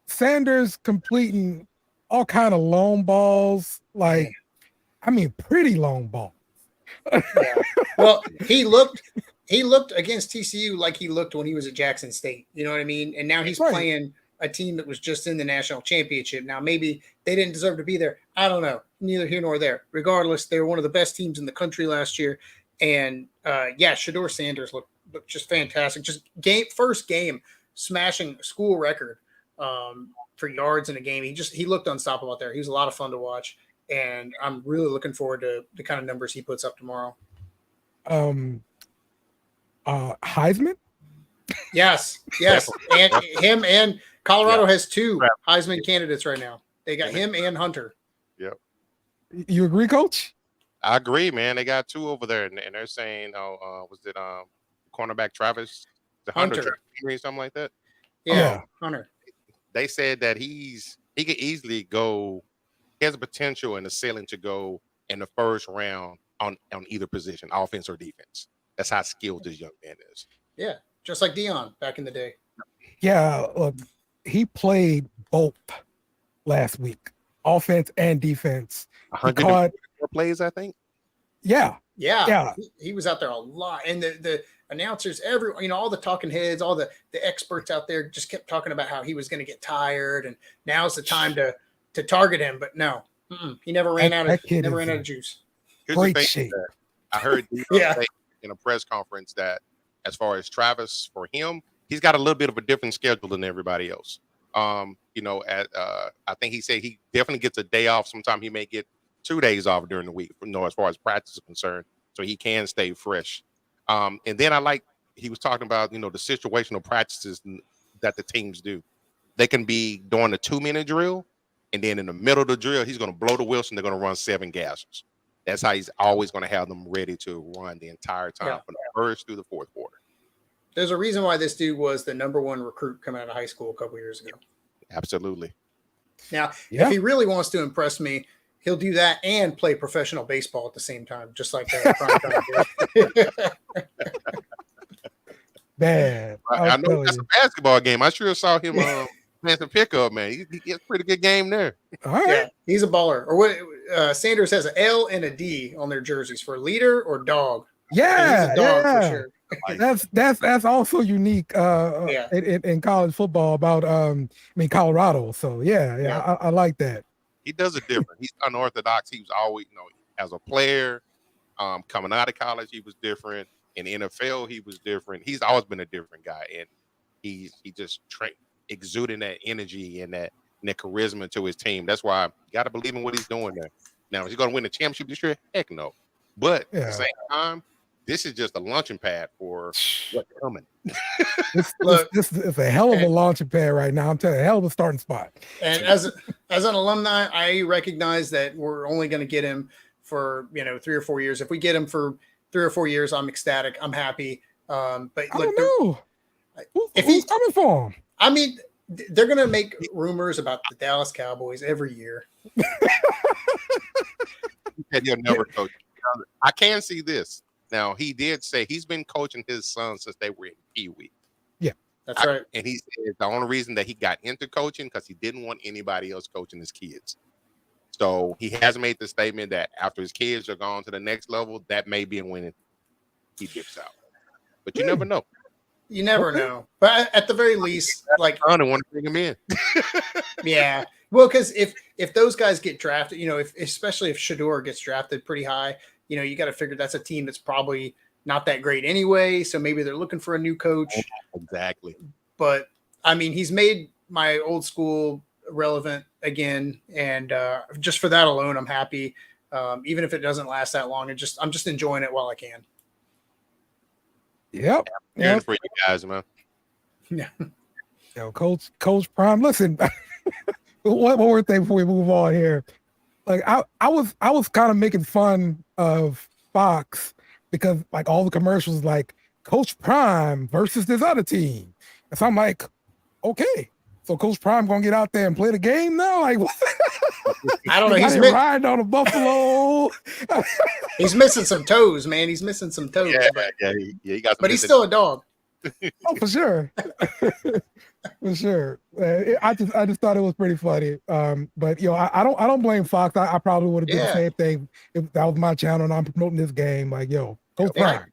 [SPEAKER 3] Sanders completing all kind of long balls, pretty long balls.
[SPEAKER 4] Yeah. Well, he looked against TCU like he looked when he was at Jackson State. You know what I mean? And now he's playing a team that was just in the national championship. Now, maybe they didn't deserve to be there. I don't know. Neither here nor there. Regardless, they were one of the best teams in the country last year. And Shedeur Sanders looked just fantastic. Just first game, smashing school record for yards in a game. He looked unstoppable out there. He was a lot of fun to watch. And I'm really looking forward to the kind of numbers he puts up tomorrow.
[SPEAKER 3] Heisman?
[SPEAKER 4] Yes. And him and Colorado has 2 Heisman candidates right now. They got him and Hunter.
[SPEAKER 1] Yep.
[SPEAKER 3] You agree, Coach?
[SPEAKER 1] I agree, man. They got 2 over there, and they're saying, was it cornerback Travis
[SPEAKER 4] Hunter
[SPEAKER 1] or something like that?
[SPEAKER 4] Yeah, Hunter.
[SPEAKER 1] They said that he could easily go. He has a potential and a ceiling to go in the first round on either position, offense or defense. That's how skilled this young man is.
[SPEAKER 4] Yeah, just like Dion back in the day.
[SPEAKER 3] Yeah, look, he played both last week, offense and defense.
[SPEAKER 1] 100 plays, I think.
[SPEAKER 3] Yeah.
[SPEAKER 4] He was out there a lot, and the announcers, all the talking heads, all the experts out there just kept talking about how he was going to get tired, and now's the time to target him. But no, he never ran out of juice.
[SPEAKER 3] Great shape.
[SPEAKER 1] I heard Dion say in a press conference that as far as Travis, for him, he's got a little bit of a different schedule than everybody else. I think he said he definitely gets a day off. Sometime he may get 2 days off during the week, as far as practice is concerned, so he can stay fresh. And then he was talking about, the situational practices that the teams do. They can be doing a 2-minute drill, and then in the middle of the drill, he's going to blow the whistle and they're going to run 7 gassers. That's how he's always going to have them ready to run the entire time from the first through the fourth quarter.
[SPEAKER 4] There's a reason why this dude was the #1 recruit coming out of high school a couple years ago.
[SPEAKER 1] Absolutely.
[SPEAKER 4] Now, if he really wants to impress me, he'll do that and play professional baseball at the same time, just like that.
[SPEAKER 3] Man,
[SPEAKER 1] I know that's a basketball game. I sure saw him playing some pickup, man. He gets a pretty good game there.
[SPEAKER 3] All right.
[SPEAKER 4] Yeah, he's a baller. Or what? Sanders has an L and a D on their jerseys for leader or dog.
[SPEAKER 3] Yeah,
[SPEAKER 4] he's a dog for sure.
[SPEAKER 3] That's also unique in college football about Colorado. So yeah. I like that.
[SPEAKER 1] He does it different. He's unorthodox. He was always, as a player, coming out of college, he was different. In the NFL, he was different. He's always been a different guy, and he just exuding that energy and that charisma to his team. That's why you got to believe in what he's doing there. Now, is he going to win the championship this year? Heck no. But at the same time, this is just a launching pad for what's coming.
[SPEAKER 3] This is a hell of a launching pad right now. I'm telling you, a hell of a starting spot.
[SPEAKER 4] And as an alumni, I recognize that we're only going to get him for 3 or 4 years. If we get him for 3 or 4 years, I'm ecstatic. I'm happy. But
[SPEAKER 3] I don't know.
[SPEAKER 4] If
[SPEAKER 3] who's coming for him?
[SPEAKER 4] I mean, they're going to make rumors about the Dallas Cowboys every year.
[SPEAKER 1] He'll never coach. I can see this. Now, he did say he's been coaching his son since they were in Pee Wee.
[SPEAKER 4] Yeah, that's right.
[SPEAKER 1] And he said the only reason that he got into coaching because he didn't want anybody else coaching his kids. So he has made the statement that after his kids are gone to the next level, that may be when he dips out. But you never know.
[SPEAKER 4] You never know. But at the very least,
[SPEAKER 1] I don't want to bring him in.
[SPEAKER 4] Yeah. Well, because if those guys get drafted, especially if Shador gets drafted pretty high, you got to figure that's a team that's probably not that great anyway. So maybe they're looking for a new coach.
[SPEAKER 1] Exactly.
[SPEAKER 4] But I mean, he's made my old school relevant again, and just for that alone, I'm happy. Even if it doesn't last that long, I'm just enjoying it while I can.
[SPEAKER 3] Yep.
[SPEAKER 1] For you guys, man.
[SPEAKER 4] Yeah.
[SPEAKER 3] Coach Prime. Listen, one more thing before we move on here. Like I was kind of making fun of Fox because all the commercials Coach Prime versus this other team. And so I'm like, okay, so Coach Prime gonna get out there and play the game now? What?
[SPEAKER 4] I don't know.
[SPEAKER 3] He's riding on a buffalo.
[SPEAKER 4] He's missing some toes, man. He's missing some toes.
[SPEAKER 1] He got.
[SPEAKER 4] But he's still a dog.
[SPEAKER 3] Oh, for sure. For sure. I just thought it was pretty funny. But I don't blame Fox. I probably would have done the same thing if that was my channel and I'm promoting this game. Coach Prime.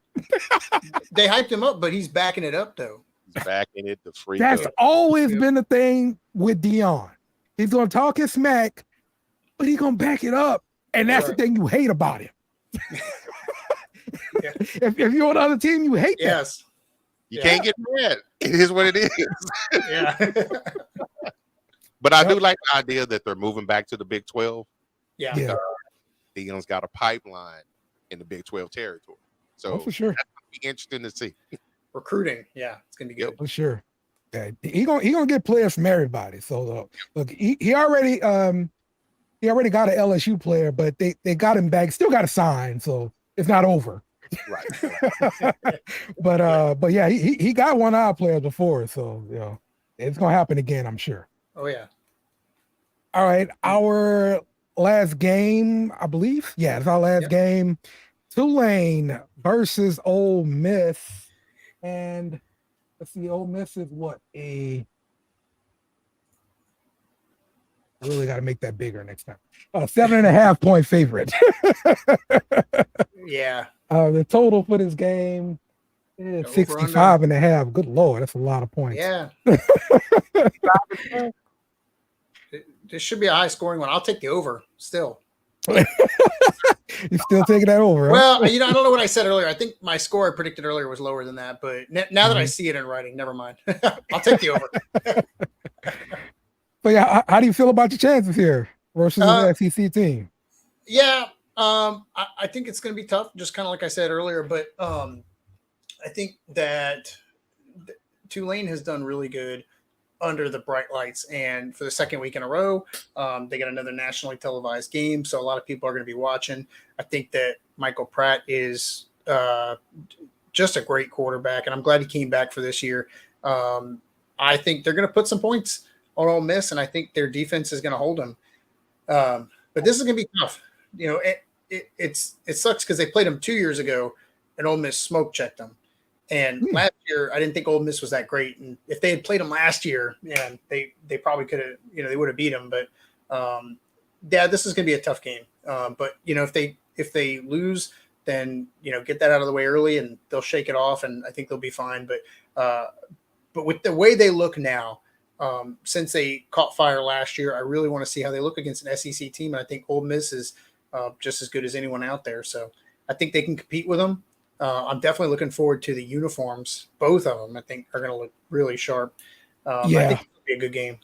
[SPEAKER 4] They hyped him up, but he's backing it up though.
[SPEAKER 1] He's backing it the free.
[SPEAKER 3] That's always been the thing with Dion. He's gonna talk his smack, but he's gonna back it up. And that's the thing you hate about him. If you're on the other team, you hate that.
[SPEAKER 1] You can't get mad. It is what it is.
[SPEAKER 4] Yeah.
[SPEAKER 1] But I do like the idea that they're moving back to the Big 12.
[SPEAKER 4] Yeah.
[SPEAKER 1] Dion's got a pipeline in the Big 12 territory. So
[SPEAKER 3] for sure.
[SPEAKER 1] That's going to be interesting to see.
[SPEAKER 4] Recruiting. Yeah. It's going to be good.
[SPEAKER 3] For sure. Yeah. He gonna get players from everybody. So look, he already got an LSU player, but they got him back, still got to sign, so it's not over.
[SPEAKER 1] Right.
[SPEAKER 3] but yeah, he got one of our players before, so it's gonna happen again, I'm sure.
[SPEAKER 4] Oh yeah.
[SPEAKER 3] All right, our last game, I believe. Yeah, it's our last game. Tulane versus Ole Miss, and let's see, Ole Miss is what I really got to make that bigger next time. 7.5 point favorite.
[SPEAKER 4] Yeah.
[SPEAKER 3] The total for this game is 65.5. Good Lord, that's a lot of points.
[SPEAKER 4] Yeah. This should be a high scoring one. I'll take the over still.
[SPEAKER 3] You still taking that over? Huh?
[SPEAKER 4] Well, I don't know what I said earlier. I think my score I predicted earlier was lower than that, but now that I
[SPEAKER 3] Mhm.
[SPEAKER 4] see it in writing, never mind. I'll take the over.
[SPEAKER 3] But yeah, how do you feel about your chances here versus
[SPEAKER 4] Uh,
[SPEAKER 3] the SEC team?
[SPEAKER 4] Yeah, I think it's going to be tough, just kind of like I said earlier. But I think that Tulane has done really good under the bright lights, and for the second week in a row, they got another nationally televised game, so a lot of people are going to be watching. I think that Michael Pratt is just a great quarterback, and I'm glad he came back for this year. I think they're going to put some points on Ole Miss, and I think their defense is going to hold them. But this is going to be tough. It sucks because they played them 2 years ago, and Ole Miss smoke checked them. And last year, I didn't think Ole Miss was that great. And if they had played them last year, man, they probably could have, they would have beat them. But yeah, this is going to be a tough game. But if they lose, then get that out of the way early, and they'll shake it off, and I think they'll be fine. But with the way they look now, since they caught fire last year, I really want to see how they look against an SEC team. And I think Ole Miss is just as good as anyone out there. So I think they can compete with them. I'm definitely looking forward to the uniforms. Both of them, I think, are going to look really sharp. I think it'll be a good game.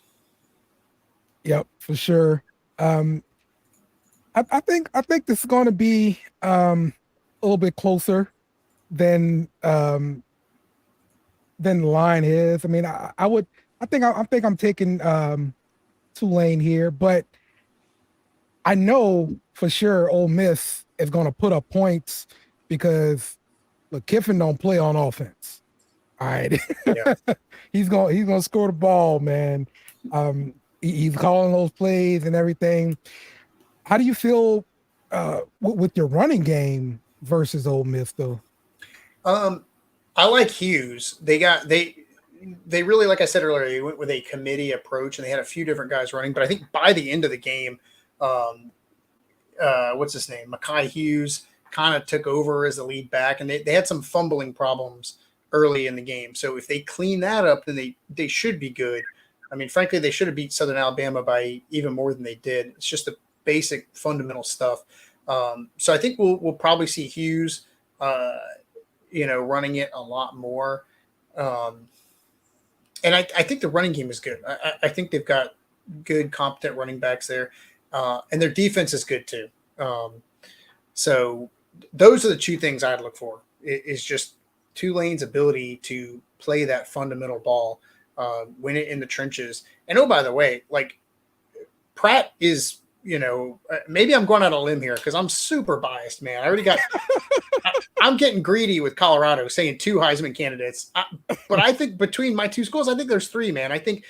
[SPEAKER 3] Yep, for sure. I think this is going to be a little bit closer than the line is. I mean, I think I'm taking Tulane here, but I know for sure Ole Miss is going to put up points because look, Kiffin don't play on offense. All right,
[SPEAKER 4] Yeah.
[SPEAKER 3] he's gonna score the ball, man. He's calling those plays and everything. How do you feel with your running game versus Ole Miss, though?
[SPEAKER 4] I like Hughes. They really, like I said earlier, they went with a committee approach, and they had a few different guys running. But I think by the end of the game, what's his name, Mekhi Hughes, kind of took over as the lead back, and they had some fumbling problems early in the game. So if they clean that up, then they should be good. I mean, frankly, they should have beat Southern Alabama by even more than they did. It's just the basic fundamental stuff. So I think we'll probably see Hughes, running it a lot more. And I think the running game is good. I think they've got good, competent running backs there. And their defense is good too. So those are the two things I'd look for is just Tulane's ability to play that fundamental ball, win it in the trenches. And oh, by the way, like Pratt is, maybe I'm going out on a limb here because I'm super biased, man. I'm getting greedy with Colorado saying 2 Heisman candidates. But I think between my 2 schools, I think there's 3, man. I think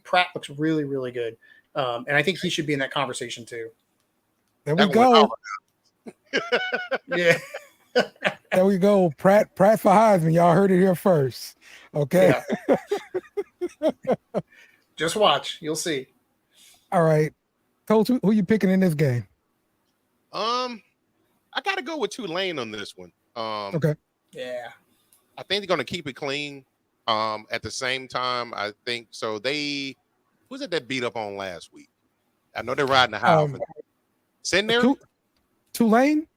[SPEAKER 4] Pratt looks really, really good. And I think he should be in that conversation too.
[SPEAKER 3] There we go.
[SPEAKER 4] Yeah.
[SPEAKER 3] There we go. Pratt for Heisman. Y'all heard it here first. Okay.
[SPEAKER 4] Yeah. Just watch. You'll see.
[SPEAKER 3] All right. Coach, who you picking in this game?
[SPEAKER 1] I got to go with Tulane on this one.
[SPEAKER 3] Okay.
[SPEAKER 4] Yeah.
[SPEAKER 1] I think they're going to keep it clean. At the same time, I think so. Who's it that beat up on last week? I know they're riding the house. Sitting there?
[SPEAKER 3] Tulane?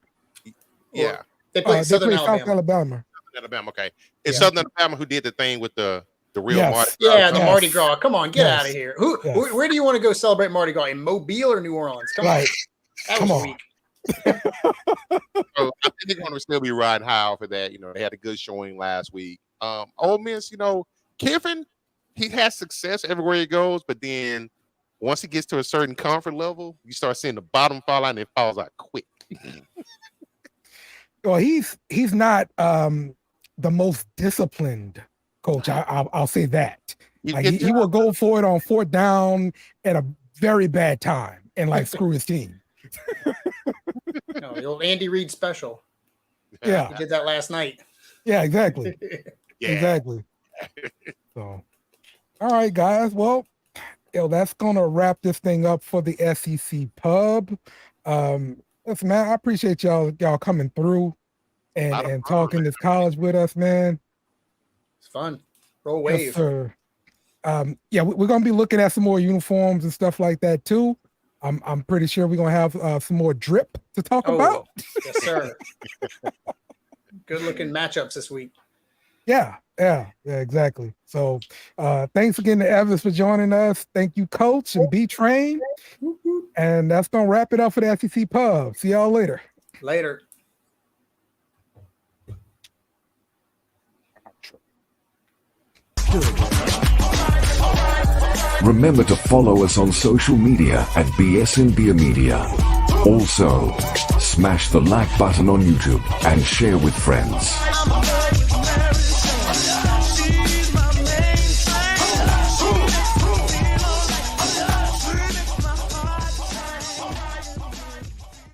[SPEAKER 1] Yeah.
[SPEAKER 4] They played Southern
[SPEAKER 3] South Alabama.
[SPEAKER 1] Southern Alabama, okay. It's Southern Alabama who did the thing with the real
[SPEAKER 3] Yes.
[SPEAKER 1] Mardi Gras.
[SPEAKER 4] Yeah, the Mardi Gras. Come on, get
[SPEAKER 3] Yes.
[SPEAKER 4] out of here.
[SPEAKER 3] Yes.
[SPEAKER 4] Where do you want to go celebrate Mardi Gras? In Mobile or New Orleans? Come on. That
[SPEAKER 3] Come
[SPEAKER 4] was
[SPEAKER 3] on.
[SPEAKER 4] weak.
[SPEAKER 1] So I think they're going to still be riding high off of that. They had a good showing last week. Ole Miss, Kiffin, he has success everywhere he goes, but then once he gets to a certain comfort level, you start seeing the bottom fall out and it falls out quick.
[SPEAKER 3] Well, he's not the most disciplined coach. I'll say that. Like he will go for it on 4th down at a very bad time and screw his team.
[SPEAKER 4] No, the old Andy Reid special.
[SPEAKER 3] Yeah.
[SPEAKER 4] He did that last night.
[SPEAKER 3] Yeah, exactly.
[SPEAKER 1] Yeah.
[SPEAKER 3] Exactly. So, all right, guys. Well, that's gonna wrap this thing up for the SEC Pub. Listen, man, I appreciate y'all coming through and talking this college with us, man.
[SPEAKER 4] It's fun. Roll wave.
[SPEAKER 3] Yes, sir. We're gonna be looking at some more uniforms and stuff like that too. I'm pretty sure we're gonna have some more drip to talk
[SPEAKER 4] Oh,
[SPEAKER 3] about.
[SPEAKER 4] yes, sir. Good looking matchups this week.
[SPEAKER 3] Yeah, exactly. So thanks again to Evis for joining us. Thank you, Coach and B Train. And that's gonna wrap it up for the SEC Pub. See y'all later.
[SPEAKER 4] Later.
[SPEAKER 6] Remember to follow us on social media at BSNBeer Media. Also, smash the like button on YouTube and share with friends.